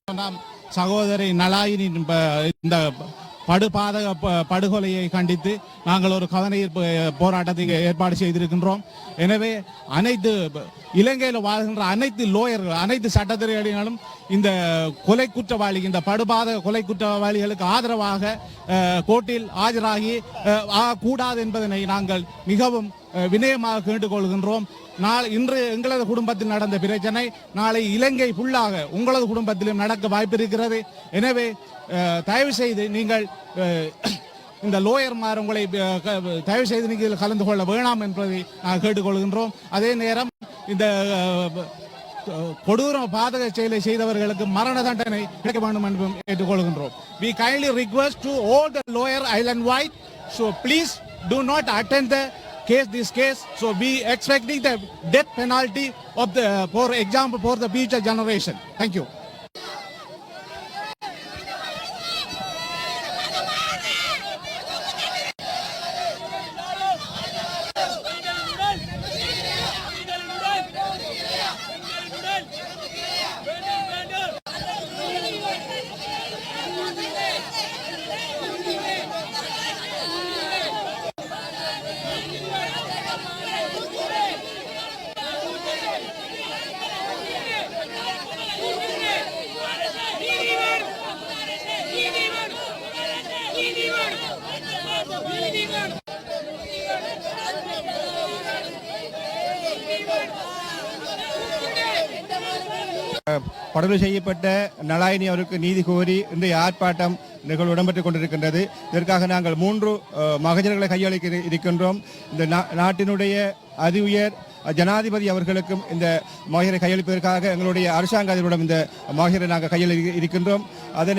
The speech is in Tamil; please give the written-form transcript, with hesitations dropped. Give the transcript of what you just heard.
நாம் சகோதரி நலாயினி இந்த படுபாதக படுகொலையை கண்டித்து நாங்கள் ஒரு கவனஈர்ப்பு போராட்டத்தை ஏற்பாடு செய்திருக்கின்றோம். எனவே அனைத்து இலங்கையில் வாழ்கின்ற அனைத்து லோயர்கள், அனைத்து சட்டத்திரைகளும் இந்த கொலை குற்றவாளி, இந்த படுபாதக கொலை குற்றவாளிகளுக்கு ஆதரவாக கோர்ட்டில் ஆஜராகி கூடாது என்பதனை நாங்கள் மிகவும் வினயமாக கேட்டுக்கொள்கின்றோம். இன்று எங்களது குடும்பத்தில் நடந்த பிரச்சனை நாளை இலங்கை ஃபுல்லாக உங்களது குடும்பத்திலும் நடக்க வாய்ப்பு இருக்கிறது. எனவே தயவு செய்து நீங்கள் இந்த லோயர்மார் உங்களை தயவு செய்து நீங்கள் கலந்து கொள்ள வேணாம் என்பதை நாங்கள் கேட்டுக்கொள்கின்றோம். அதே நேரம் இந்த கொடூர பாதக செயலை செய்தவர்களுக்கு மரண தண்டனை கிடைக்க வேண்டும் என்றும் கேட்டுக்கொள்கின்றோம். We kindly request to all the lawyer island-wide, so please do not attend this case. So we expecting the death penalty of for example, for the future generation. Thank you. படுகொலை செய்யப்பட்ட நலாயினி அவருக்கு நீதி கோரி இன்றைய ஆர்ப்பாட்டம் நிகழ்வு இடம்பெற்றுக் கொண்டிருக்கின்றது. இதற்காக நாங்கள் 3 மகஜர்களை கையளிக்க இருக்கின்றோம். இந்த நாட்டினுடைய அதி உயர் ஜனாதிபதி அவர்களுக்கும் இந்த மகஜரை கையளிப்பதற்காக எங்களுடைய அரசாங்க அதிபரிடம் இந்த மகஜரை நாங்கள் கையளிக்க இருக்கின்றோம். அதனை